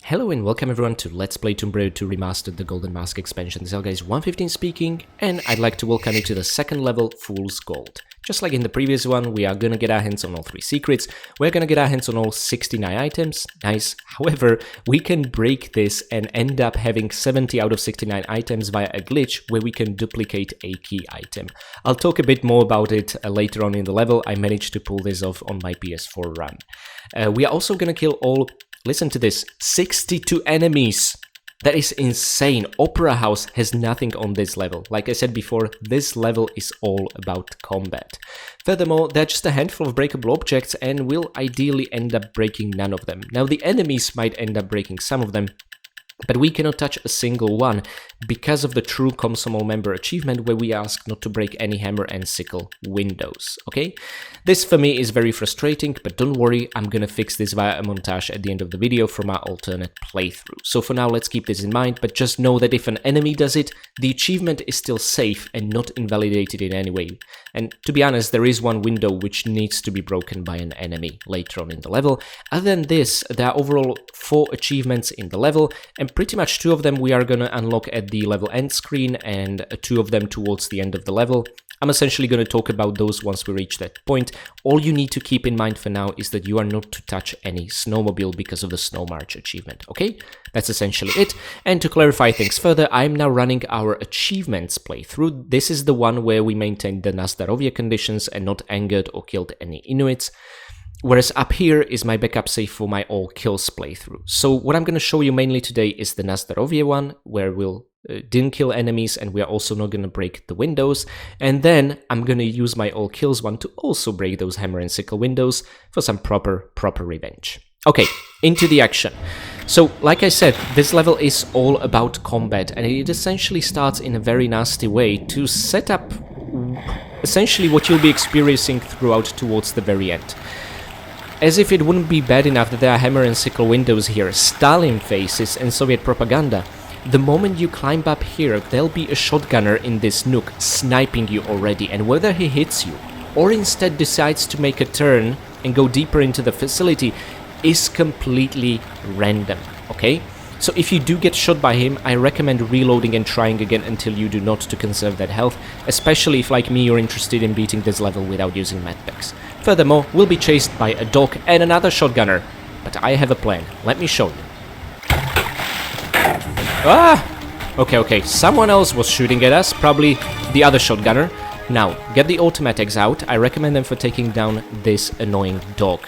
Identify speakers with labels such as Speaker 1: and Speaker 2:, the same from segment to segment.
Speaker 1: Hello and welcome everyone to Let's Play Tomb Raider 2 Remastered, the Golden Mask expansion. This is guys 115 speaking, and I'd like to welcome you to the second level, Fool's Gold. Just like in the previous one, we are gonna get our hands on all 3 secrets, we're gonna get our hands on all 69 items, nice. However, we can break this and end up having 70 out of 69 items via a glitch where we can duplicate a key item. I'll talk a bit more about it later on in the level. I managed to pull this off on my PS4 run. We are also gonna kill all, listen to this, 62 enemies. That is insane. Opera House has nothing on this level. Like I said before, this level is all about combat. Furthermore, there are just a handful of breakable objects and we'll ideally end up breaking none of them. Now the enemies might end up breaking some of them, but we cannot touch a single one because of the true Komsomol member achievement where we ask not to break any hammer and sickle windows, okay? This for me is very frustrating, but don't worry, I'm gonna fix this via a montage at the end of the video from our alternate playthrough. So for now, let's keep this in mind, but just know that if an enemy does it, the achievement is still safe and not invalidated in any way. And to be honest, there is one window which needs to be broken by an enemy later on in the level. Other than this, there are overall 4 achievements in the level, and pretty much 2 of them we are gonna unlock at the level end screen and 2 of them towards the end of the level. I'm essentially going to talk about those once we reach that point. All you need to keep in mind for now is that you are not to touch any snowmobile because of the Snow March achievement, okay? That's essentially it. And to clarify things further, I'm now running our achievements playthrough. This is the one where we maintained the Nazdarovia conditions and not angered or killed any Inuits. Whereas up here is my backup save for my all kills playthrough. So what I'm going to show you mainly today is the Nazdarovia one, where we'll didn't kill enemies and we are also not going to break the windows. And then I'm going to use my all kills one to also break those hammer and sickle windows for some proper revenge. Okay, into the action. So, like I said, this level is all about combat, and it essentially starts in a very nasty way to set up essentially what you'll be experiencing throughout towards the very end. As if it wouldn't be bad enough that there are hammer and sickle windows here, Stalin faces and Soviet propaganda. The moment you climb up here, there'll be a shotgunner in this nook sniping you already, and whether he hits you or instead decides to make a turn and go deeper into the facility is completely random, okay? So if you do get shot by him, I recommend reloading and trying again until you do not to conserve that health, especially if like me you're interested in beating this level without using medpacks. Furthermore, we'll be chased by a dog and another shotgunner, but I have a plan, let me show you. Ah! Okay, someone else was shooting at us, probably the other shotgunner. Now, get the automatics out, I recommend them for taking down this annoying dog.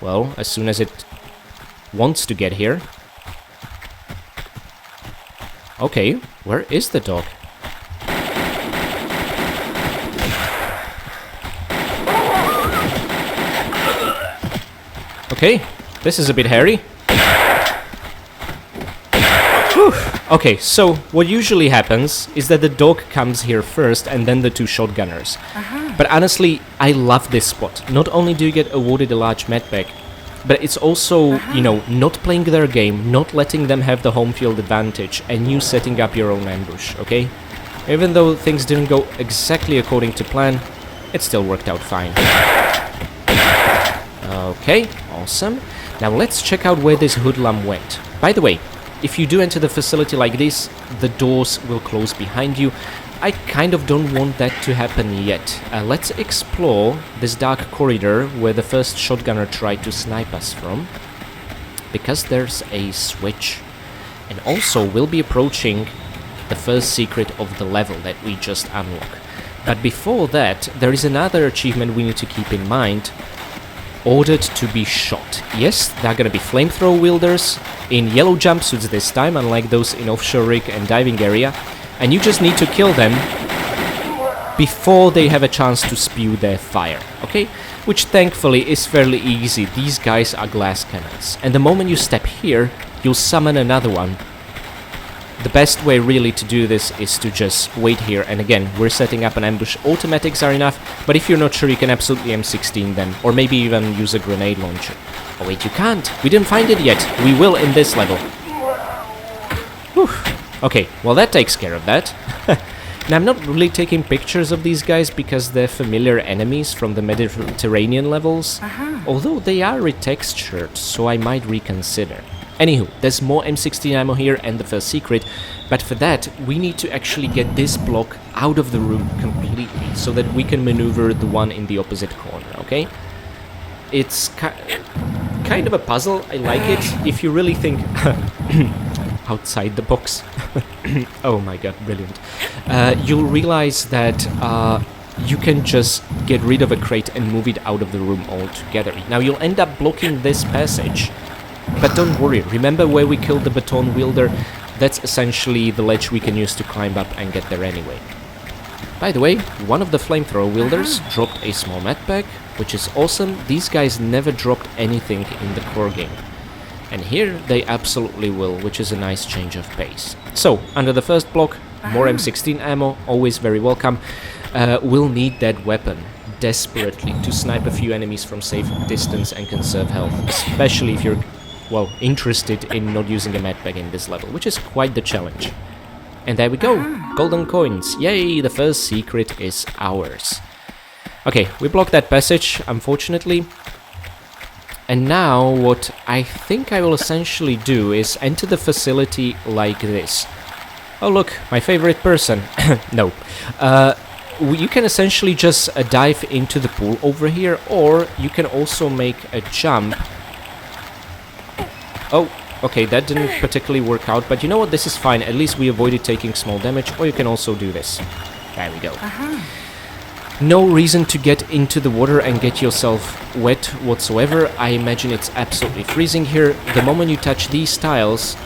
Speaker 1: Well, as soon as it wants to get here. Okay, where is the dog? Okay, this is a bit hairy. Whew. Okay, so what usually happens is that the dog comes here first and then the 2 shotgunners. But honestly, I love this spot. Not only do you get awarded a large medpack, but it's also, you know, not playing their game, not letting them have the home field advantage, and you setting up your own ambush, okay? Even though things didn't go exactly according to plan, it still worked out fine. Okay, awesome. Now let's check out where this hoodlum went. By the way, if you do enter the facility like this, the doors will close behind you. I kind of don't want that to happen yet. Let's explore this dark corridor where the first shotgunner tried to snipe us from, because there's a switch. And also we'll be approaching the first secret of the level that we just unlocked. But before that, there is another achievement we need to keep in mind. Ordered to be shot. Yes, there are gonna be flamethrower wielders in yellow jumpsuits this time, unlike those in offshore rig and diving area. And you just need to kill them before they have a chance to spew their fire, okay? Which thankfully is fairly easy. These guys are glass cannons. And the moment you step here, you'll summon another one. The best way really to do this is to just wait here, and again, we're setting up an ambush. Automatics are enough, but if you're not sure, you can absolutely M16 them, or maybe even use a grenade launcher. Oh wait, you can't! We didn't find it yet! We will in this level. Whew. Okay, well that takes care of that. Now I'm not really taking pictures of these guys because they're familiar enemies from the Mediterranean levels, although they are retextured, so I might reconsider. Anywho, there's more M16 ammo here and the first secret, but for that we need to actually get this block out of the room completely so that we can maneuver the one in the opposite corner, okay? It's kind of a puzzle, I like it, if you really think outside the box. Oh my god, brilliant. You'll realize that you can just get rid of a crate and move it out of the room altogether. Now you'll end up blocking this passage, but don't worry, remember where we killed the baton wielder? That's essentially the ledge we can use to climb up and get there anyway. By the way, one of the flamethrower wielders dropped a small medpack, which is awesome. These guys never dropped anything in the core game. And here they absolutely will, which is a nice change of pace. So, under the first block, more M16 ammo, always very welcome. We'll need that weapon desperately to snipe a few enemies from safe distance and conserve health, especially if you're, well, interested in not using a medpack in this level, which is quite the challenge. And there we go, golden coins, yay, the first secret is ours. Okay, we blocked that passage, unfortunately. And now what I think I will essentially do is enter the facility like this. Oh look, my favorite person. No. You can essentially just dive into the pool over here, or you can also make a jump. Oh, okay, that didn't particularly work out, but you know what, this is fine. At least we avoided taking small damage, or you can also do this. There we go. No reason to get into the water and get yourself wet whatsoever. I imagine it's absolutely freezing here. The moment you touch these tiles,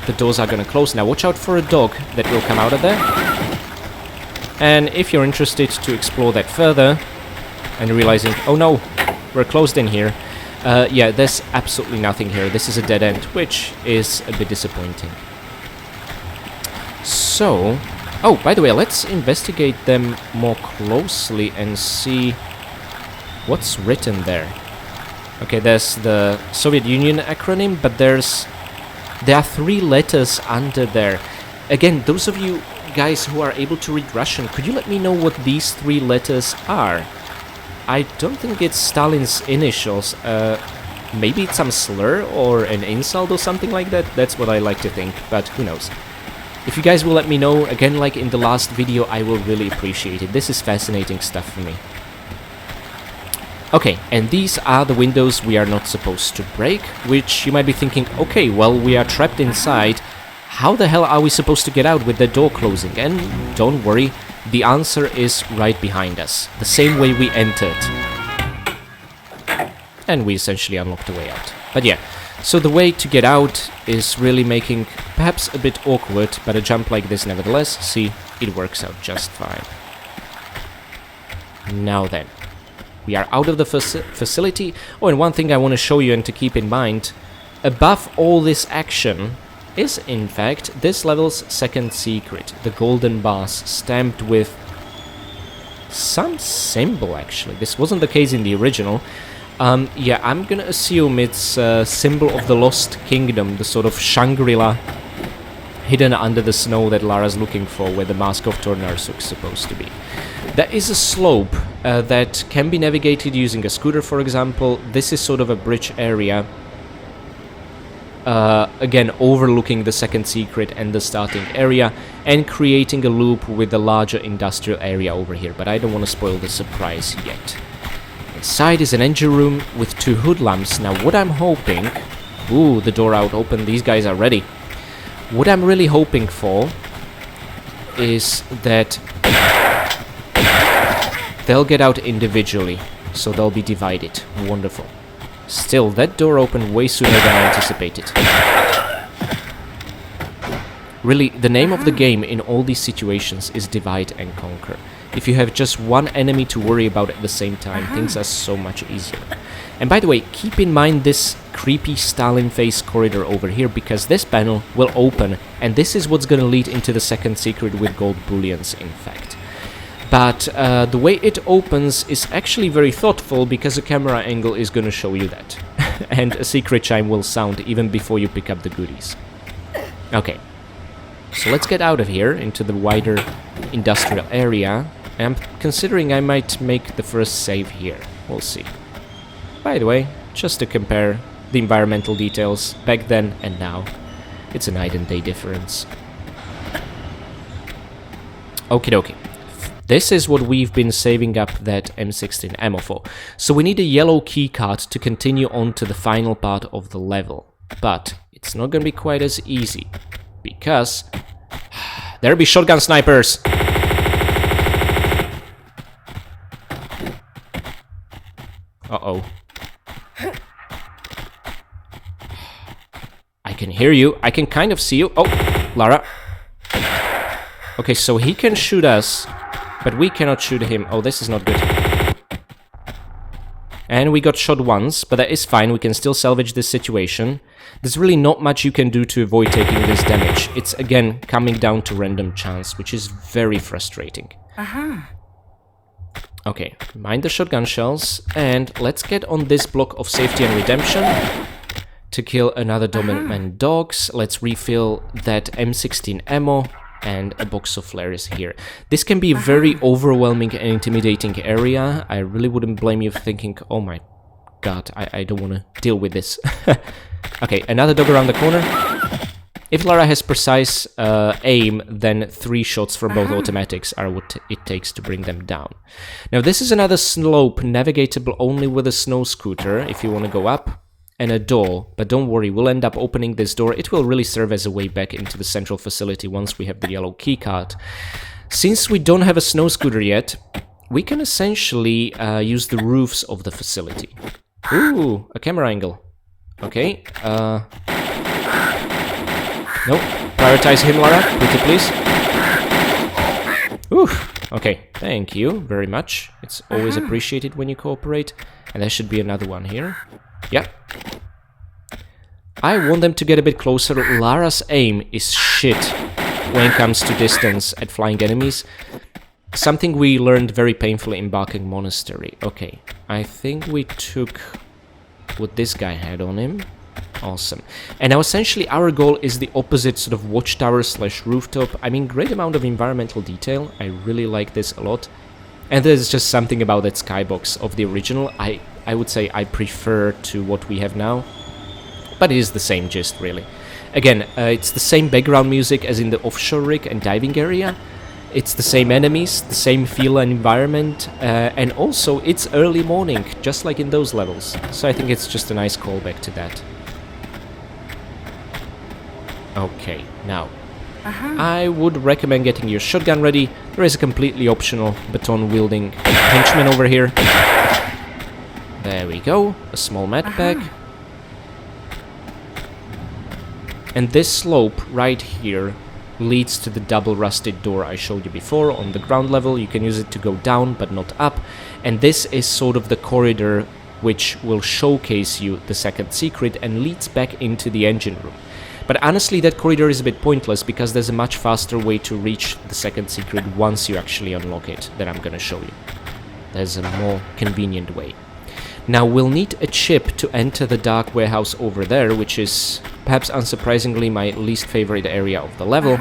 Speaker 1: the doors are gonna close. Now watch out for a dog that will come out of there. And if you're interested to explore that further and realizing, oh no, we're closed in here, yeah, there's absolutely nothing here. This is a dead end, which is a bit disappointing. So, oh, by the way, let's investigate them more closely and see what's written there. Okay, there's the Soviet Union acronym, but there are 3 letters under there. Again, those of you guys who are able to read Russian, could you let me know what these 3 letters are? I don't think it's Stalin's initials. Maybe it's some slur or an insult or something like that. That's what I like to think, but who knows. If you guys will let me know, again, like in the last video, I will really appreciate it. This is fascinating stuff for me. Okay, and these are the windows we are not supposed to break, which you might be thinking, okay, well, we are trapped inside. How the hell are we supposed to get out with the door closing? And don't worry, the answer is right behind us, the same way we entered. And we essentially unlocked the way out. But yeah, so the way to get out is really making perhaps a bit awkward, but a jump like this nevertheless, see, it works out just fine. Now then, we are out of the facility. Oh, and one thing I want to show you and to keep in mind, above all this action is in fact this level's second secret, the golden bars stamped with some symbol actually. This wasn't the case in the original. Yeah, I'm gonna assume it's a symbol of the Lost Kingdom, the sort of Shangri-La hidden under the snow that Lara's looking for, where the Mask of Tornarsuk's supposed to be. There is a slope that can be navigated using a scooter, for example. This is sort of a bridge area. Again, overlooking the second secret and the starting area, and creating a loop with a larger industrial area over here, but I don't want to spoil the surprise yet. Inside is an engine room with 2 hoodlums. Now what I'm hoping... Ooh, the door out open, these guys are ready. What I'm really hoping for is that they'll get out individually, so they'll be divided. Wonderful. Still, that door opened way sooner than I anticipated. Really, the name of the game in all these situations is divide and conquer. If you have just one enemy to worry about at the same time, things are so much easier. And by the way, keep in mind this creepy Stalin face corridor over here, because this panel will open, and this is what's gonna lead into the second secret with gold bullions, in fact. But the way it opens is actually very thoughtful, because a camera angle is gonna show you that. And a secret chime will sound even before you pick up the goodies. Okay, so let's get out of here into the wider industrial area. I'm considering I might make the first save here. We'll see. By the way, just to compare, the environmental details back then and now. It's a night and day difference. Okie dokie. This is what we've been saving up that M16 ammo for. So we need a yellow keycard to continue on to the final part of the level. But it's not gonna be quite as easy, because there'll be shotgun snipers! Uh-oh. I can hear you. I can kind of see you. Oh, Lara. Okay, so he can shoot us, but we cannot shoot him. Oh, this is not good. And we got shot once, but that is fine. We can still salvage this situation. There's really not much you can do to avoid taking this damage. It's, again, coming down to random chance, which is very frustrating. Okay, mind the shotgun shells, and let's get on this block of safety and redemption to kill another Doberman dogs. Let's refill that M16 ammo, and a box of flares here. This can be a very overwhelming and intimidating area. I really wouldn't blame you for thinking, oh my god, I don't want to deal with this. Okay, another dog around the corner. If Lara has precise aim, then 3 shots from both automatics are what it takes to bring them down. Now this is another slope navigatable only with a snow scooter if you want to go up, and a door, but don't worry, we'll end up opening this door. It will really serve as a way back into the central facility once we have the yellow keycard. Since we don't have a snow scooter yet, we can essentially use the roofs of the facility. Ooh, a camera angle. Okay, nope. Prioritize him, Lara. Pretty please. Ooh. Okay, thank you very much. It's always appreciated when you cooperate. And there should be another one here. Yeah. I want them to get a bit closer. Lara's aim is shit when it comes to distance at flying enemies. Something we learned very painfully in Barking Monastery. Okay, I think we took what this guy had on him. Awesome. And now essentially our goal is the opposite sort of watchtower slash rooftop. I mean, great amount of environmental detail. I really like this a lot. And there's just something about that skybox of the original. I would say I prefer to what we have now. But it is the same gist, really. Again, it's the same background music as in the offshore rig and diving area. It's the same enemies, the same feel and environment, and also it's early morning, just like in those levels. So I think it's just a nice callback to that. Okay, now, I would recommend getting your shotgun ready. There is a completely optional baton-wielding henchman over here. There we go, a small med pack. And this slope right here leads to the double rusted door I showed you before on the ground level. You can use it to go down, but not up. And this is sort of the corridor which will showcase you the second secret and leads back into the engine room. But honestly, that corridor is a bit pointless because there's a much faster way to reach the second secret once you actually unlock it that I'm gonna show you. There's a more convenient way. Now we'll need a chip to enter the dark warehouse over there, which is perhaps unsurprisingly my least favorite area of the level.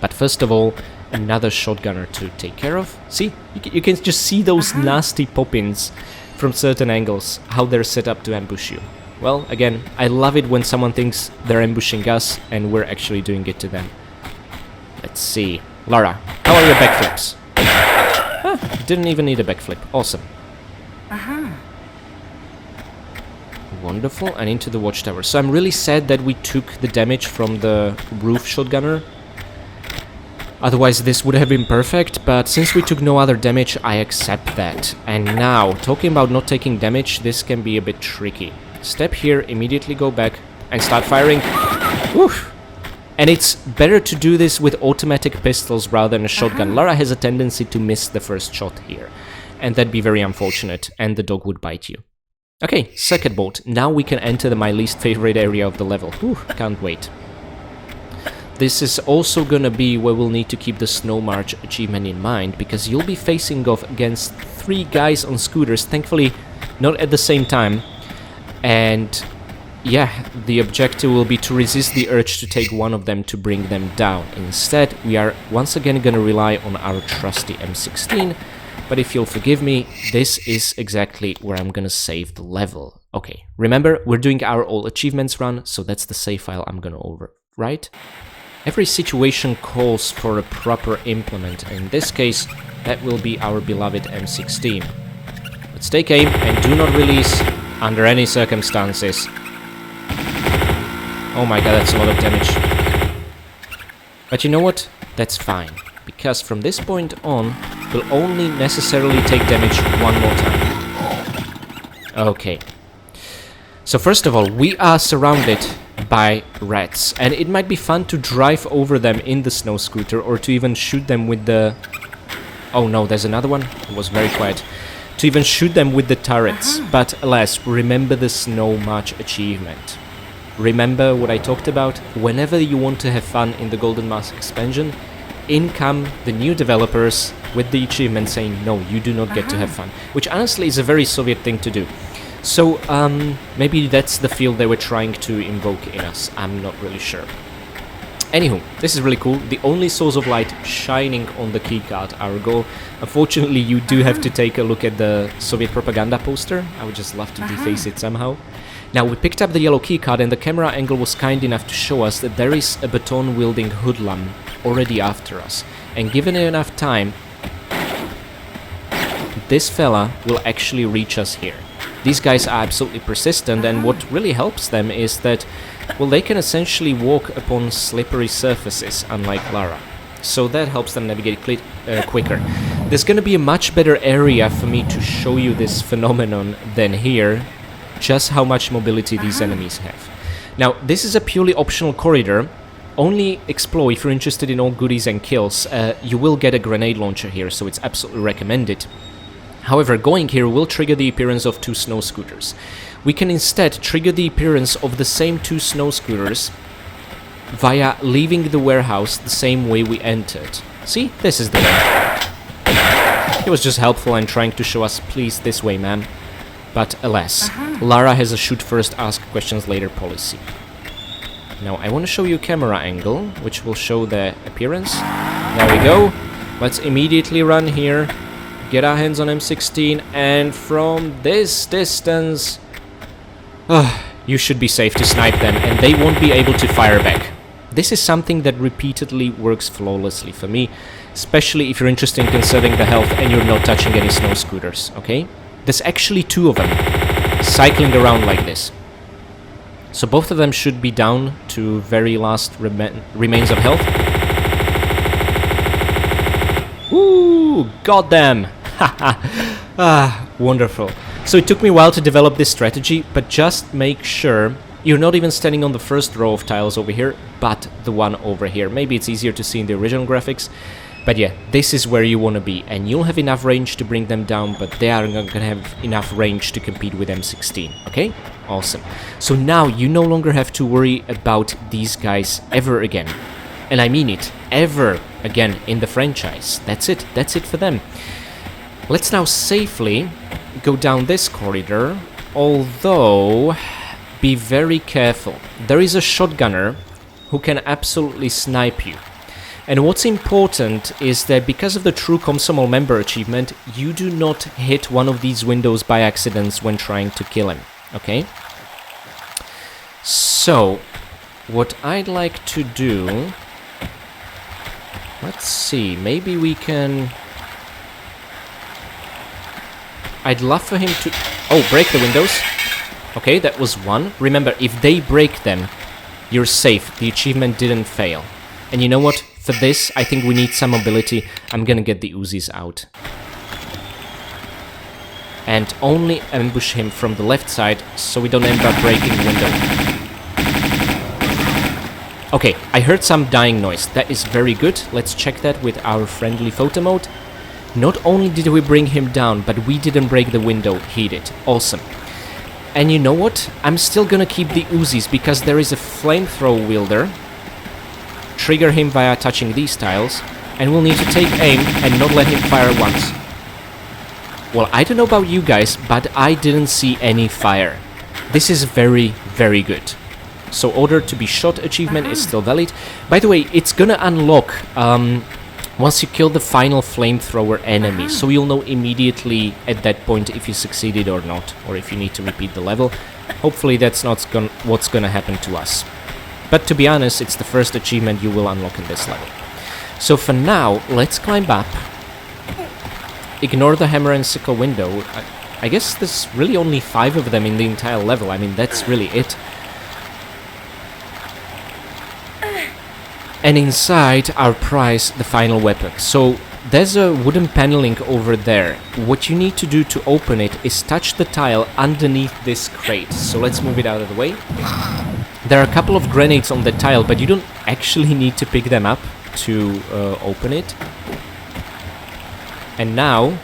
Speaker 1: But first of all, another shotgunner to take care of. See, you can just see those nasty pop-ins from certain angles, how they're set up to ambush you. Well, again, I love it when someone thinks they're ambushing us and we're actually doing it to them. Let's see. Lara, how are your backflips? Didn't even need a backflip. Awesome. Wonderful, and into the watchtower. So I'm really sad that we took the damage from the roof shotgunner. Otherwise this would have been perfect, but since we took no other damage, I accept that. And now, talking about not taking damage, this can be a bit tricky. Step here, immediately go back, and start firing. Oof. And it's better to do this with automatic pistols rather than a shotgun. Lara has a tendency to miss the first shot here. And that'd be very unfortunate, and the dog would bite you. Okay, second boat. Now we can enter my least favorite area of the level. Whew, can't wait. This is also gonna be where we'll need to keep the Snow March achievement in mind, because you'll be facing off against 3 guys on scooters, thankfully not at the same time. And yeah, the objective will be to resist the urge to take one of them to bring them down. Instead, we are once again gonna rely on our trusty M16 but if you'll forgive me, this is exactly where I'm gonna save the level. Okay, remember, we're doing our all achievements run, so that's the save file I'm gonna overwrite. Every situation calls for a proper implement, and in this case, that will be our beloved M16. Let's take aim and do not release under any circumstances. Oh my god, that's a lot of damage. But you know what? That's fine, because from this point on, we'll only necessarily take damage one more time. Okay. So first of all, we are surrounded by rats, and it might be fun to drive over them in the snow scooter, or to even shoot them with the... Oh no, there's another one. It was very quiet. To even shoot them with the turrets. But alas, remember the Snow March achievement. Remember what I talked about? Whenever you want to have fun in the Golden Mask expansion, in come the new developers with the achievement saying, no, you do not get to have fun. Which honestly is a very Soviet thing to do. So, maybe that's the feel they were trying to invoke in us. I'm not really sure. Anywho, this is really cool. The only source of light shining on the keycard, our goal. Unfortunately, you do have to take a look at the Soviet propaganda poster. I would just love to deface it somehow. Now, we picked up the yellow keycard, and the camera angle was kind enough to show us that there is a baton-wielding hoodlum already after us. And given enough time, this fella will actually reach us here. These guys are absolutely persistent, and what really helps them is that, well, they can essentially walk upon slippery surfaces, unlike Lara. So that helps them navigate quicker. There's gonna be a much better area for me to show you this phenomenon than here, just how much mobility these enemies have. Now, this is a purely optional corridor. Only explore if you're interested in all goodies and kills. You will get a grenade launcher here, so it's absolutely recommended. However, going here will trigger the appearance of 2 snow scooters. We can instead trigger the appearance of the same 2 snow scooters via leaving the warehouse the same way we entered. See? This is the way. It was just helpful and trying to show us, please, this way, ma'am. But alas, Lara has a shoot first, ask questions later policy. Now, I want to show you camera angle, which will show the appearance. There we go. Let's immediately run here. Get our hands on M16, and from this distance, you should be safe to snipe them, and they won't be able to fire back. This is something that repeatedly works flawlessly for me, especially if you're interested in conserving the health and you're not touching any snow scooters, okay? There's actually 2 of them, cycling around like this. So both of them should be down to very last remains of health. Woo! Got them! Wonderful. So it took me a while to develop this strategy, but just make sure you're not even standing on the first row of tiles over here, but the one over here. Maybe it's easier to see in the original graphics, but yeah, this is where you want to be, and you'll have enough range to bring them down, but they are not gonna have enough range to compete with M16, okay? Awesome. So now you no longer have to worry about these guys ever again. And I mean it, ever again in the franchise. That's it for them. Let's now safely go down this corridor, although be very careful. There is a shotgunner who can absolutely snipe you. And what's important is that because of the true Komsomol member achievement, you do not hit one of these windows by accident when trying to kill him, okay? So, what I'd like to do... Let's see, maybe we can... I'd love for him to... Oh, break the windows. Okay, that was one. Remember, if they break them, you're safe. The achievement didn't fail. And you know what? For this, I think we need some mobility. I'm gonna get the Uzis out. And only ambush him from the left side, so we don't end up breaking the window. Okay, I heard some dying noise. That is very good. Let's check that with our friendly photo mode. Not only did we bring him down, but we didn't break the window. He did. Awesome. And you know what? I'm still gonna keep the Uzis because there is a flamethrower wielder. Trigger him via touching these tiles, and we'll need to take aim and not let him fire once. Well, I don't know about you guys, but I didn't see any fire. This is very, very good. So order to be shot achievement is still valid. By the way, it's gonna unlock once you kill the final flamethrower enemy, so you'll know immediately at that point if you succeeded or not, or if you need to repeat the level. Hopefully that's not what's gonna happen to us. But to be honest, it's the first achievement you will unlock in this level. So for now, let's climb up. Ignore the hammer and sickle window. I guess there's really only 5 of them in the entire level. I mean, that's really it. And inside our prize, the final weapon. So there's a wooden paneling over there. What you need to do to open it is touch the tile underneath this crate. So let's move it out of the way. There are a couple of grenades on the tile, but you don't actually need to pick them up to open it. And now...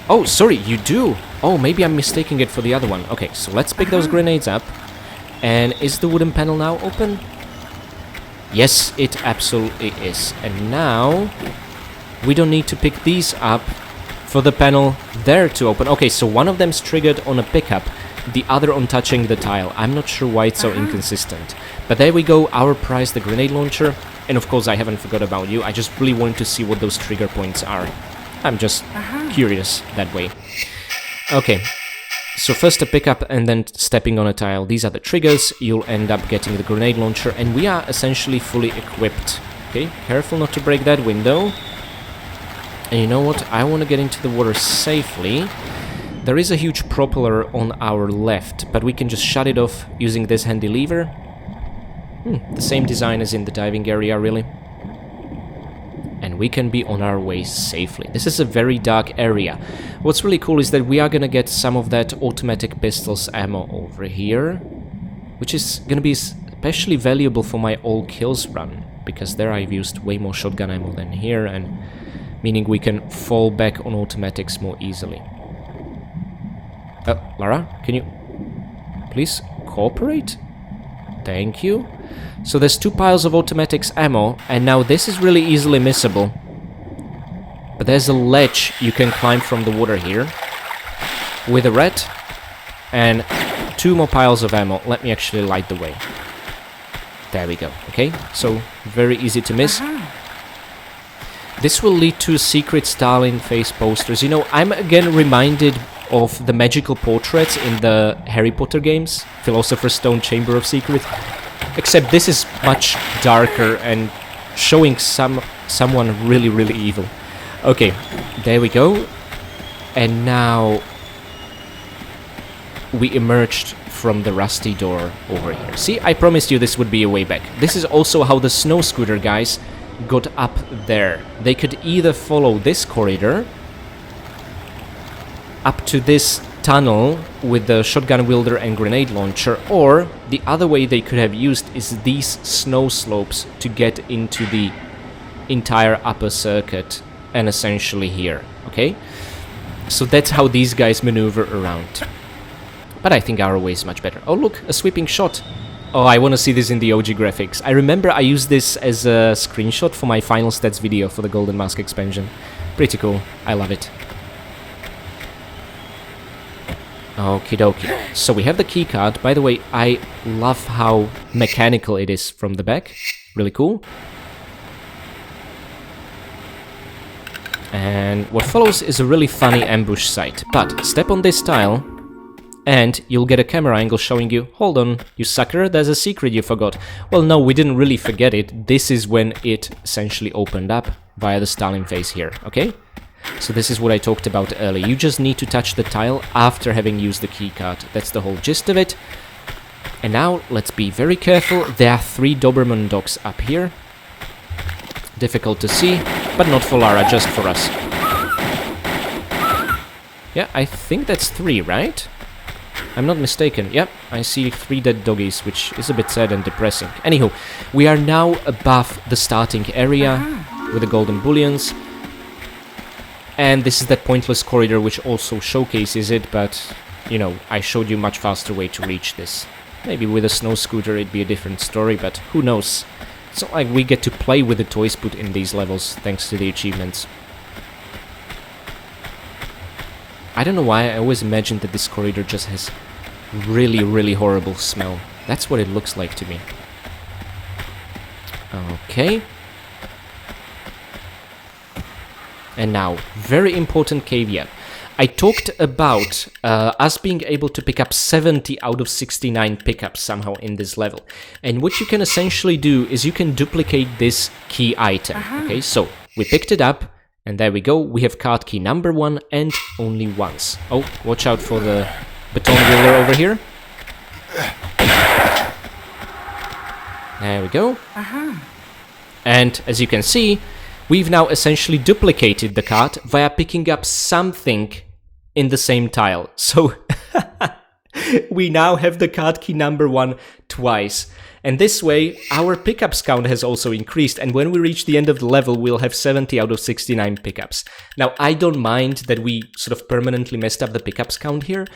Speaker 1: Oh, sorry, you do! Oh, maybe I'm mistaking it for the other one. Okay, so let's pick those grenades up. And is the wooden panel now open? Yes, it absolutely is. And now we don't need to pick these up for the panel there to open. Okay, so one of them's triggered on a pickup, the other on touching the tile. I'm not sure why it's so inconsistent. But there we go, our prize, the grenade launcher. And of course I haven't forgot about you. I just really wanted to see what those trigger points are. I'm just curious that way. Okay. So first a pickup and then stepping on a tile. These are the triggers. You'll end up getting the grenade launcher and we are essentially fully equipped. Okay, careful not to break that window. And you know what? I want to get into the water safely. There is a huge propeller on our left, but we can just shut it off using this handy lever. The same design as in the diving area, really. And we can be on our way safely. This is a very dark area. What's really cool is that we are gonna get some of that automatic pistols ammo over here, which is gonna be especially valuable for my all kills run, because there I've used way more shotgun ammo than here, and meaning we can fall back on automatics more easily. Lara, can you please cooperate? Thank you. So there's 2 piles of automatics ammo, and now this is really easily missable. But there's a ledge you can climb from the water here with a red and 2 more piles of ammo. Let me actually light the way. There we go. Okay, so very easy to miss. This will lead to secret Stalin face posters. You know, I'm again reminded of the magical portraits in the Harry Potter games, Philosopher's Stone, Chamber of Secrets. Except this is much darker and showing someone really, really evil. Okay, there we go. And now we emerged from the rusty door over here. See, I promised you this would be a way back. This is also how the snow scooter guys got up there. They could either follow this corridor up to this tunnel with the shotgun wielder and grenade launcher, or the other way they could have used is these snow slopes to get into the entire upper circuit and essentially here, okay? So that's how these guys maneuver around. But I think our way is much better. Oh look, a sweeping shot. Oh, I want to see this in the OG graphics. I remember I used this as a screenshot for my final stats video for the Golden Mask expansion. Pretty cool, I love it. Okie dokie. So we have the keycard. By the way, I love how mechanical it is from the back. Really cool. And what follows is a really funny ambush site. But step on this tile and you'll get a camera angle showing you, hold on, you sucker, there's a secret you forgot. Well, no, we didn't really forget it. This is when it essentially opened up via the Stalin face here, okay? So this is what I talked about earlier. You just need to touch the tile after having used the keycard. That's the whole gist of it. And now, let's be very careful. There are 3 Doberman dogs up here. Difficult to see, but not for Lara, just for us. Yeah, I think that's 3, right? I'm not mistaken. Yep, I see 3 dead doggies, which is a bit sad and depressing. Anywho, we are now above the starting area with the golden bullions. And this is that pointless corridor which also showcases it, but, you know, I showed you much faster way to reach this. Maybe with a snow scooter it'd be a different story, but who knows. It's not like we get to play with the toys put in these levels thanks to the achievements. I don't know why I always imagined that this corridor just has really, really horrible smell. That's what it looks like to me. Okay. And now, very important caveat. I talked about us being able to pick up 70 out of 69 pickups somehow in this level. And what you can essentially do is you can duplicate this key item. Okay, so we picked it up, and there we go. We have card key number 1 and only once. Oh, watch out for the baton wheeler over here. There we go. And as you can see, we've now essentially duplicated the card via picking up something in the same tile. So we now have the card key number 1 twice. And this way, our pickups count has also increased, and when we reach the end of the level, we'll have 70 out of 69 pickups. Now, I don't mind that we sort of permanently messed up the pickups count here,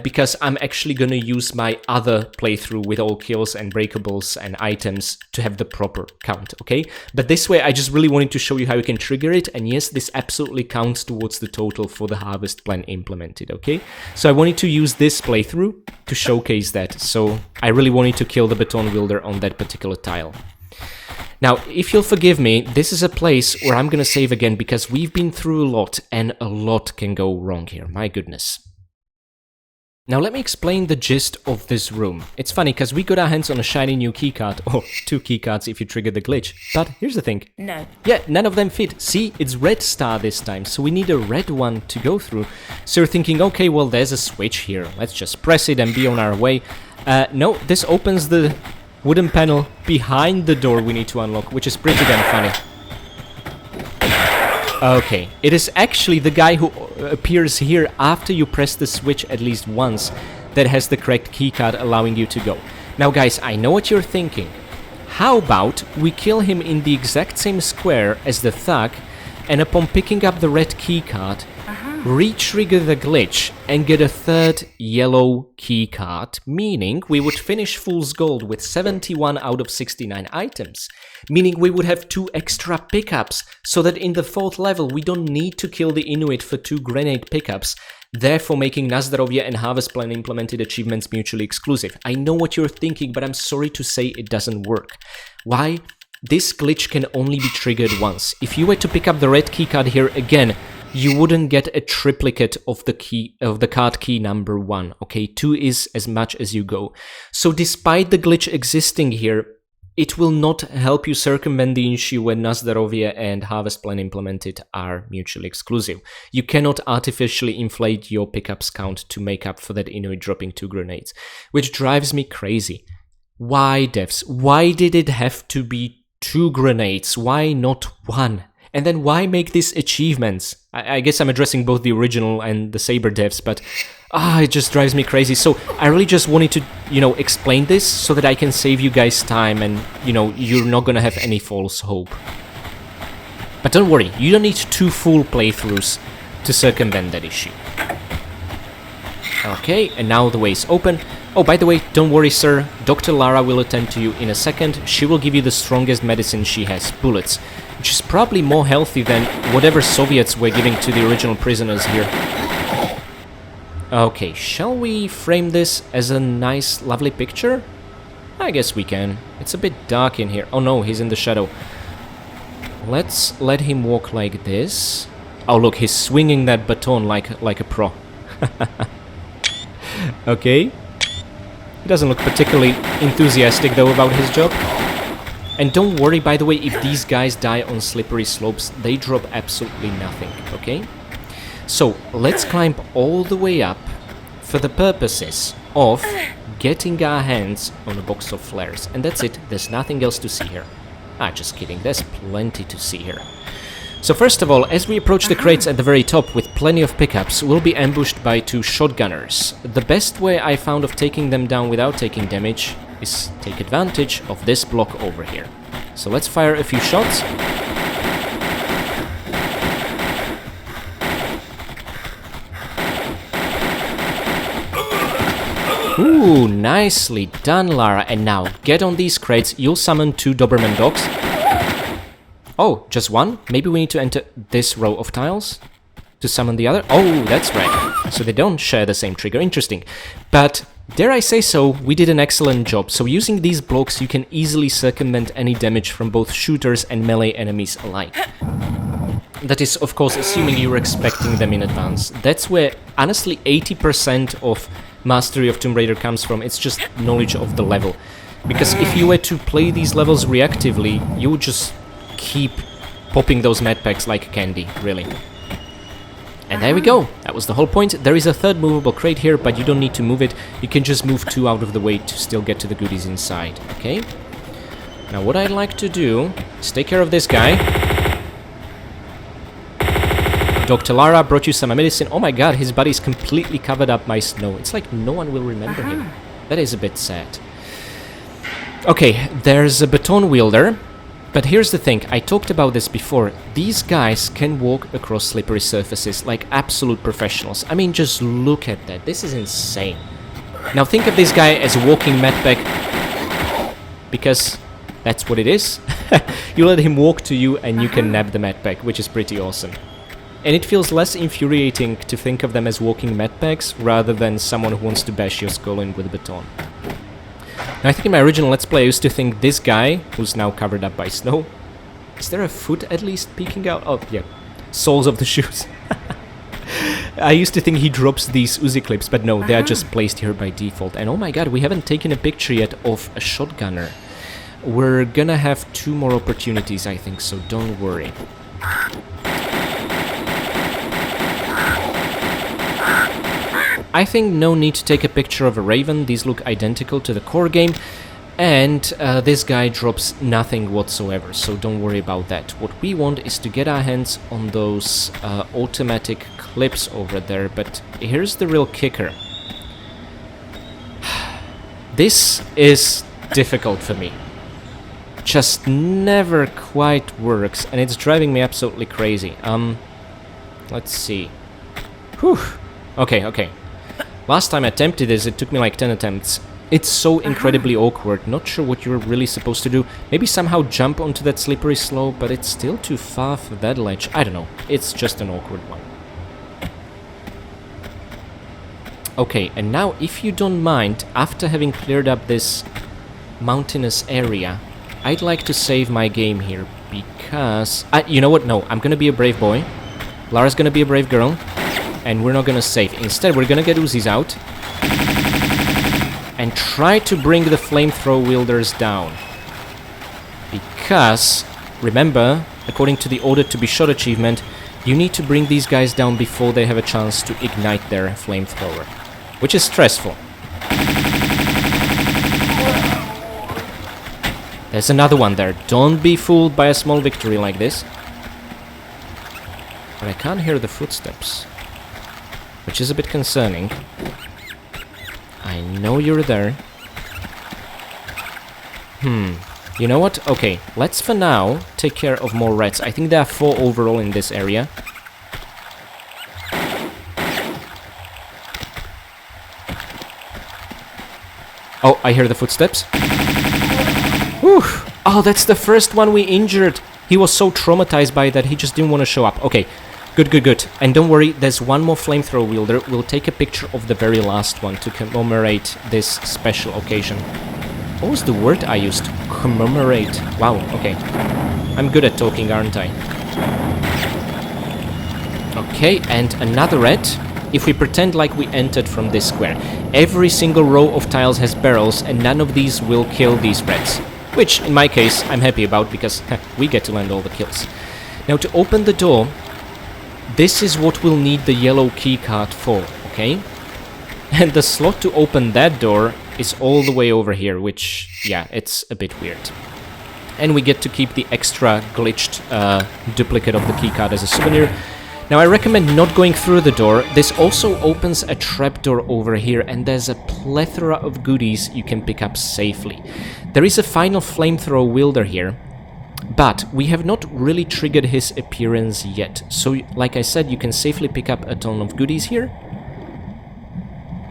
Speaker 1: because I'm actually gonna use my other playthrough with all kills and breakables and items to have the proper count, okay? But this way, I just really wanted to show you how you can trigger it, and yes, this absolutely counts towards the total for the harvest plan implemented, okay? So I wanted to use this playthrough to showcase that, so I really wanted to kill the baton wielder on that particular tile. Now, if you'll forgive me, this is a place where I'm gonna save again because we've been through a lot and a lot can go wrong here, my goodness. Now let me explain the gist of this room. It's funny because we got our hands on a shiny new keycard, or 2 keycards if you trigger the glitch, but here's the thing. No. Yeah, none of them fit. See, it's red star this time, so we need a red one to go through. So you're thinking, okay, well there's a switch here, let's just press it and be on our way. No, this opens the wooden panel behind the door we need to unlock, which is pretty damn funny. Okay, it is actually the guy who appears here after you press the switch at least once that has the correct keycard allowing you to go. Now guys, I know what you're thinking. How about we kill him in the exact same square as the thug, and upon picking up the red keycard, re-trigger the glitch and get a 3rd yellow keycard, meaning we would finish Fool's Gold with 71 out of 69 items, meaning we would have 2 extra pickups, so that in the 4th level we don't need to kill the Inuit for 2 grenade pickups, therefore making Nazdarovia and Harvest Plan implemented achievements mutually exclusive. I know what you're thinking, but I'm sorry to say it doesn't work. Why? This glitch can only be triggered once. If you were to pick up the red keycard here again, you wouldn't get a triplicate of the card key number 1, okay? 2 is as much as you go. So despite the glitch existing here, it will not help you circumvent the issue when Nazdarovia and Harvest Plan implemented are mutually exclusive. You cannot artificially inflate your pickups count to make up for that Inuit dropping 2 grenades, which drives me crazy. Why, devs? Why did it have to be 2 grenades? Why not 1? And then why make these achievements? I guess I'm addressing both the original and the Saber devs, but it just drives me crazy. So I really just wanted to, explain this so that I can save you guys time and, you're not gonna have any false hope. But don't worry, you don't need 2 full playthroughs to circumvent that issue. Okay, and now the way is open. Oh, by the way, don't worry, sir. Dr. Lara will attend to you in a second. She will give you the strongest medicine she has, bullets, which is probably more healthy than whatever Soviets were giving to the original prisoners here. Okay, shall we frame this as a nice, lovely picture? I guess we can. It's a bit dark in here. Oh no, he's in the shadow. Let's let him walk like this. Oh look, he's swinging that baton like a pro. Okay. He doesn't look particularly enthusiastic though about his job. And don't worry, by the way, if these guys die on slippery slopes, they drop absolutely nothing, okay? So, let's climb all the way up for the purposes of getting our hands on a box of flares. And that's it, there's nothing else to see here. Just kidding, there's plenty to see here. So first of all, as we approach the crates at the very top with plenty of pickups, we'll be ambushed by 2 shotgunners. The best way I found of taking them down without taking damage is take advantage of this block over here. So let's fire a few shots. Ooh, nicely done, Lara. And now, get on these crates, you'll summon 2 Doberman dogs. Oh, just 1? Maybe we need to enter this row of tiles to summon the other? Oh, that's right. So they don't share the same trigger. Interesting. But, dare I say so, we did an excellent job. So using these blocks, you can easily circumvent any damage from both shooters and melee enemies alike. That is, of course, assuming you were expecting them in advance. That's where, honestly, 80% of mastery of Tomb Raider comes from. It's just knowledge of the level. Because if you were to play these levels reactively, you would just keep popping those medpacks like candy, really. And there we go. That was the whole point. There is a third movable crate here, but you don't need to move it. You can just move 2 out of the way to still get to the goodies inside, okay? Now what I'd like to do is take care of this guy. Dr. Lara brought you some medicine. Oh my god, his body's completely covered up by snow. It's like no one will remember him. That is a bit sad. Okay, there's a baton wielder. But here's the thing, I talked about this before. These guys can walk across slippery surfaces like absolute professionals. I mean, just look at that. This is insane. Now think of this guy as a walking medpack, because that's what it is. You let him walk to you and you can nab the medpack, which is pretty awesome. And it feels less infuriating to think of them as walking medpacks rather than someone who wants to bash your skull in with a baton. Now, I think in my original Let's Play I used to think this guy, who's now covered up by snow... Is there a foot at least peeking out? Oh, yeah. Soles of the shoes. I used to think he drops these Uzi clips, but no, they are just placed here by default. And oh my god, we haven't taken a picture yet of a shotgunner. We're gonna have 2 more opportunities, I think, so don't worry. I think no need to take a picture of a Raven, these look identical to the core game, and this guy drops nothing whatsoever, so don't worry about that. What we want is to get our hands on those automatic clips over there, but here's the real kicker. This is difficult for me. Just never quite works, and it's driving me absolutely crazy. Let's see. Whew. Okay. Last time I attempted this, it took me like 10 attempts. It's so incredibly awkward, not sure what you're really supposed to do. Maybe somehow jump onto that slippery slope, but it's still too far for that ledge. I don't know, it's just an awkward one. Okay, and now if you don't mind, after having cleared up this mountainous area, I'd like to save my game here, because... you know what, no, I'm gonna be a brave boy. Lara's gonna be a brave girl. And we're not gonna save. Instead, we're gonna get Uzis out and try to bring the flamethrower wielders down. Because, remember, according to the Order to be Shot achievement, you need to bring these guys down before they have a chance to ignite their flamethrower, which is stressful. There's another one there. Don't be fooled by a small victory like this. But I can't hear the footsteps, which is a bit concerning. I know you're there. You know what? Okay, let's for now take care of more rats. I think there are 4 overall in this area. Oh, I hear the footsteps. Whew. Oh, that's the first one we injured. He was so traumatized by that he just didn't want to show up. Okay. Good. And don't worry, there's one more flamethrower wielder. We'll take a picture of the very last one to commemorate this special occasion. What was the word I used? Commemorate. Wow, okay. I'm good at talking, aren't I? Okay, and another rat. If we pretend like we entered from this square, every single row of tiles has barrels, and none of these will kill these rats. Which, in my case, I'm happy about, because we get to land all the kills. Now, to open the door... This is what we'll need the yellow keycard for, okay? And the slot to open that door is all the way over here, which, yeah, it's a bit weird. And we get to keep the extra glitched duplicate of the keycard as a souvenir. Now, I recommend not going through the door. This also opens a trapdoor over here, and there's a plethora of goodies you can pick up safely. There is a final flamethrower wielder here. But we have not really triggered his appearance yet, so like I said, you can safely pick up a ton of goodies here.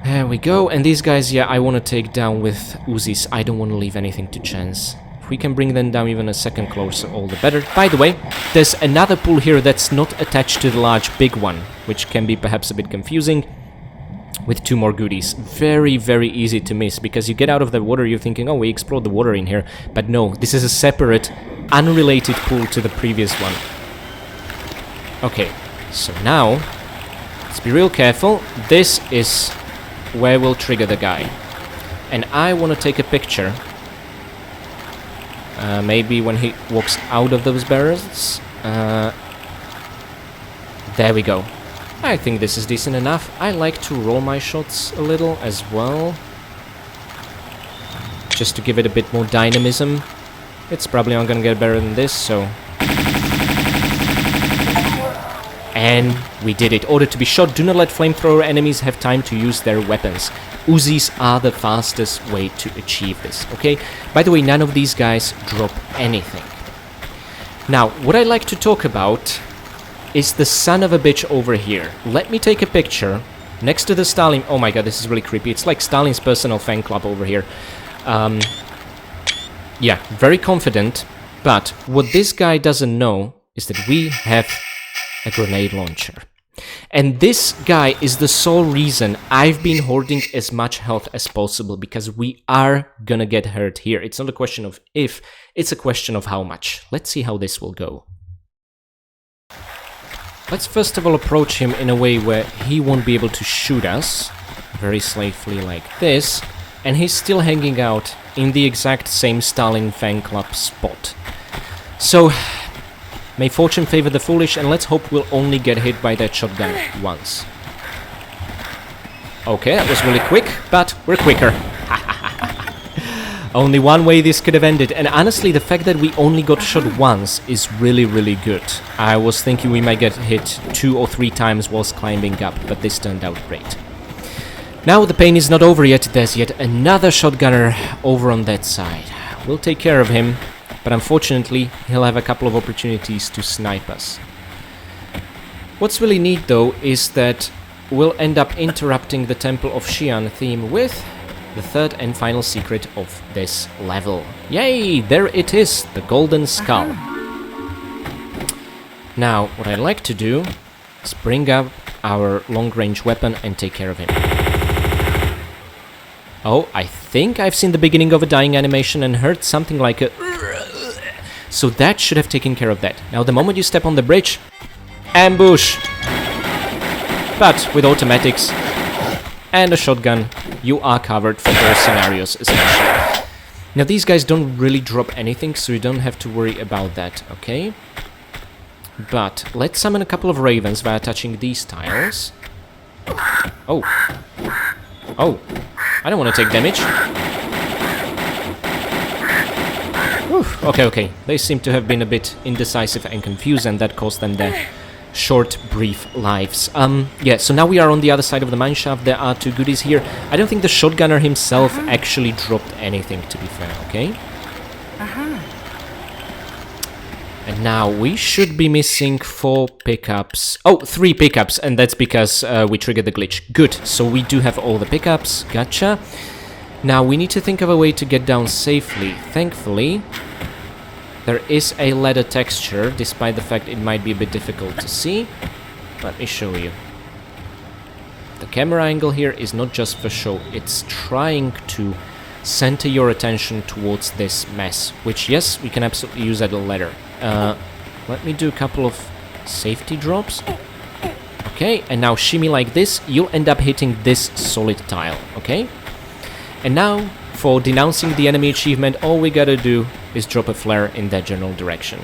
Speaker 1: There we go, and these guys, yeah, I want to take down with Uzis. I don't want to leave anything to chance. If we can bring them down even a second closer, all the better. By the way, there's another pool here that's not attached to the large big one, which can be perhaps a bit confusing. With 2 more goodies. Very easy to miss, because you get out of the water, you're thinking, oh, we explored the water in here. But no, this is a separate, unrelated pool to the previous one. Okay, so now, let's be real careful. This is where we'll trigger the guy. And I want to take a picture. Maybe when he walks out of those barrels. There we go. I think this is decent enough. I like to roll my shots a little as well. Just to give it a bit more dynamism. It's probably not gonna get better than this, so... And we did it. Order to be shot. Do not let flamethrower enemies have time to use their weapons. Uzis are the fastest way to achieve this, okay? By the way, none of these guys drop anything. Now, what I like to talk about is the son of a bitch over here. Let me take a picture next to the Stalin... Oh my god, this is really creepy. It's like Stalin's personal fan club over here. Yeah, very confident. But what this guy doesn't know is that we have a grenade launcher. And this guy is the sole reason I've been hoarding as much health as possible, because we are gonna get hurt here. It's not a question of if, it's a question of how much. Let's see how this will go. Let's first of all approach him in a way where he won't be able to shoot us. Very safely like this. And he's still hanging out in the exact same Stalin fan club spot. So... may fortune favor the foolish, and let's hope we'll only get hit by that shotgun once. Okay, that was really quick, but we're quicker. Only one way this could have ended, and honestly, the fact that we only got shot once is really, really good. I was thinking we might get hit 2 or 3 times whilst climbing up, but this turned out great. Now the pain is not over yet, there's yet another shotgunner over on that side. We'll take care of him. But unfortunately, he'll have a couple of opportunities to snipe us. What's really neat though is that we'll end up interrupting the Temple of Xi'an theme with the third and final secret of this level. Yay! There it is, the Golden Skull. Now, what I'd like to do is bring up our long-range weapon and take care of him. Oh, I think I've seen the beginning of a dying animation and heard something like a... So that should have taken care of that. Now, the moment you step on the bridge, ambush! But with automatics and a shotgun, you are covered for all scenarios, essentially. Now, these guys don't really drop anything, so you don't have to worry about that, okay? But let's summon a couple of ravens via touching these tiles. Oh. Oh. I don't want to take damage. Okay. They seem to have been a bit indecisive and confused, and that caused them their short, brief lives. Yeah, so now we are on the other side of the mineshaft. There are 2 goodies here. I don't think the shotgunner himself actually dropped anything, to be fair, okay? And now we should be missing 4 pickups. Oh, 3 pickups, and that's because we triggered the glitch. Good, so we do have all the pickups. Gotcha. Now, we need to think of a way to get down safely. Thankfully, there is a ladder texture, despite the fact it might be a bit difficult to see. Let me show you. The camera angle here is not just for show, it's trying to center your attention towards this mess, which, yes, we can absolutely use as a ladder. Let me do a couple of safety drops. Okay, and now shimmy like this, you'll end up hitting this solid tile, okay? And now, for Denouncing the Enemy achievement, all we gotta do is drop a flare in that general direction.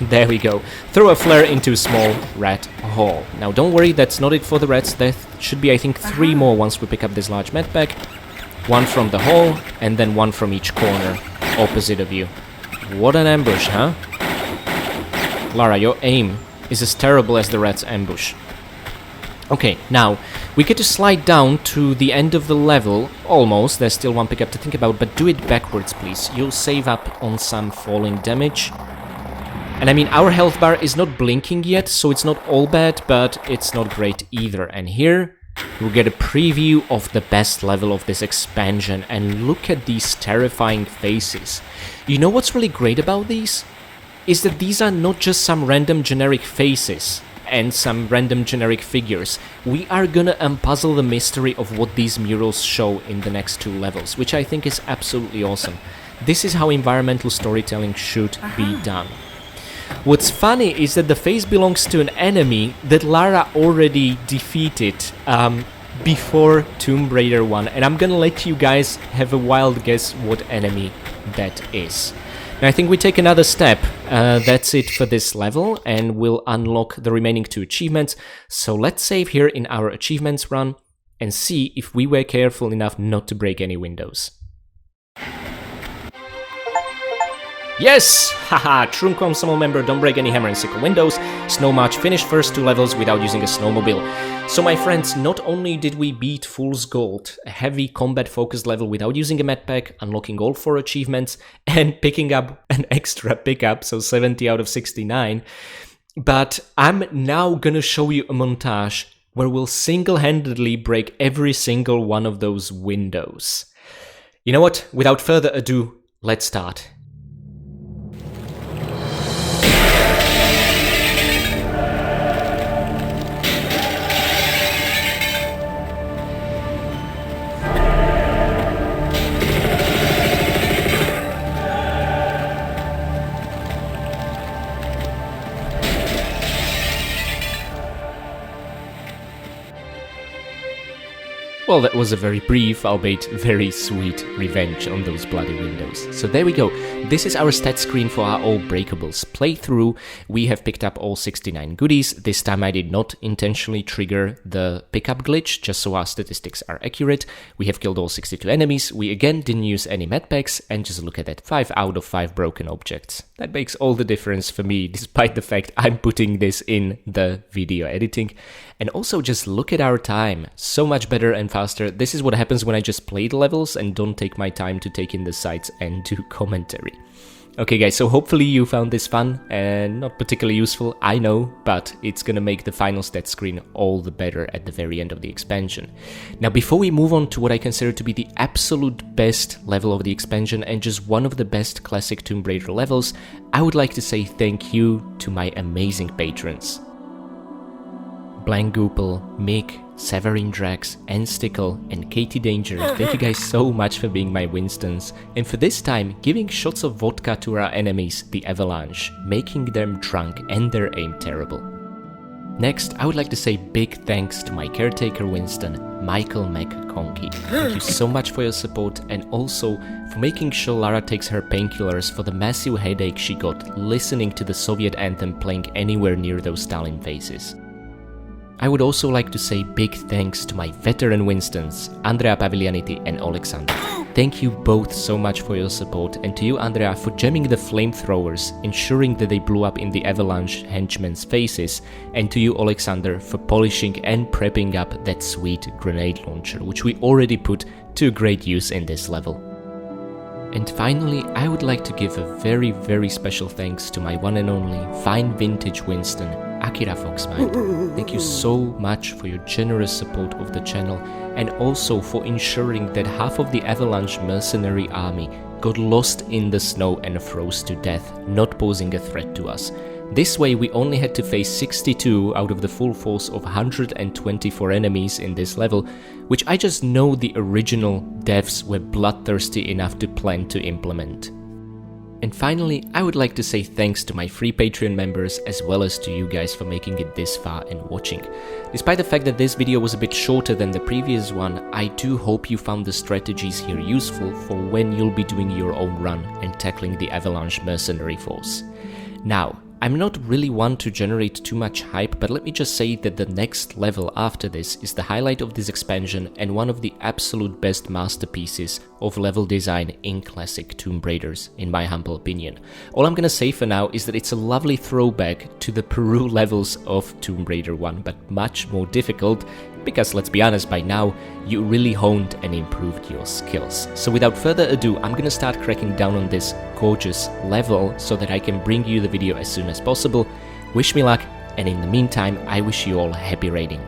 Speaker 1: There we go. Throw a flare into a small rat hole. Now, don't worry, that's not it for the rats. There should be, I think, 3 more once we pick up this large medpack. 1 from the hole, and then 1 from each corner, opposite of you. What an ambush, huh? Lara, your aim is as terrible as the rat's ambush. Okay, now, we get to slide down to the end of the level, almost. There's still 1 pickup to think about, but do it backwards, please. You'll save up on some falling damage. And I mean, our health bar is not blinking yet, so it's not all bad, but it's not great either. And here, we'll get a preview of the best level of this expansion, and look at these terrifying faces. You know what's really great about these? Is that these are not just some random generic faces and some random generic figures. We are gonna unpuzzle the mystery of what these murals show in the next 2 levels, which I think is absolutely awesome. This is how environmental storytelling should be done. What's funny is that the face belongs to an enemy that Lara already defeated before Tomb Raider 1, and I'm gonna let you guys have a wild guess what enemy that is. Now I think we take another step. That's it for this level, and we'll unlock the remaining 2 achievements. So let's save here in our achievements run and see if we were careful enough not to break any windows. Yes! Haha! True Komsomol member, don't break any hammer and sickle windows. Snow March finished first 2 levels without using a snowmobile. So my friends, not only did we beat Fool's Gold, a heavy combat focused level without using a medpack, unlocking all 4 achievements, and picking up an extra pickup, so 70 out of 69, but I'm now gonna show you a montage where we'll single-handedly break every single one of those windows. You know what? Without further ado, let's start. Well, that was a very brief, albeit very sweet revenge on those bloody windows. So there we go. This is our stat screen for our all Breakables playthrough. We have picked up all 69 goodies. This time I did not intentionally trigger the pickup glitch, just so our statistics are accurate. We have killed all 62 enemies. We again didn't use any medpacks, and just look at that, 5 out of 5 broken objects. That makes all the difference for me, despite the fact I'm putting this in the video editing. And also just look at our time, so much better and faster. This is what happens when I just play the levels and don't take my time to take in the sights and do commentary. Okay guys, so hopefully you found this fun and not particularly useful, I know, but it's gonna make the final stat screen all the better at the very end of the expansion. Now before we move on to what I consider to be the absolute best level of the expansion and just one of the best classic Tomb Raider levels, I would like to say thank you to my amazing patrons. Blankgoopel, Mick, Severin Drax, and Stickle, and Katie Danger, thank you guys so much for being my Winstons, and for this time giving shots of vodka to our enemies, the Avalanche, making them drunk and their aim terrible. Next, I would like to say big thanks to my caretaker Winston, Michael McConkey. Thank you so much for your support and also for making sure Lara takes her painkillers for the massive headache she got listening to the Soviet anthem playing anywhere near those Stalin faces. I would also like to say big thanks to my veteran Winstons, Andrea Paviglianiti and Alexander. Thank you both so much for your support, and to you Andrea for jamming the flamethrowers, ensuring that they blew up in the Avalanche henchmen's faces, and to you Alexander for polishing and prepping up that sweet grenade launcher, which we already put to great use in this level. And finally, I would like to give a very, very special thanks to my one and only fine vintage Winston, Akira Foxmind. Thank you so much for your generous support of the channel and also for ensuring that half of the Avalanche mercenary army got lost in the snow and froze to death, not posing a threat to us. This way we only had to face 62 out of the full force of 124 enemies in this level, which I just know the original devs were bloodthirsty enough to plan to implement. And finally, I would like to say thanks to my free Patreon members as well as to you guys for making it this far and watching. Despite the fact that this video was a bit shorter than the previous one, I do hope you found the strategies here useful for when you'll be doing your own run and tackling the Avalanche mercenary force. Now, I'm not really one to generate too much hype, but let me just say that the next level after this is the highlight of this expansion and one of the absolute best masterpieces of level design in classic Tomb Raiders, in my humble opinion. All I'm gonna say for now is that it's a lovely throwback to the Peru levels of Tomb Raider 1, but much more difficult, because let's be honest, by now you really honed and improved your skills. So without further ado, I'm gonna start cracking down on this gorgeous level so that I can bring you the video as soon as possible. Wish me luck, and in the meantime I wish you all happy raiding.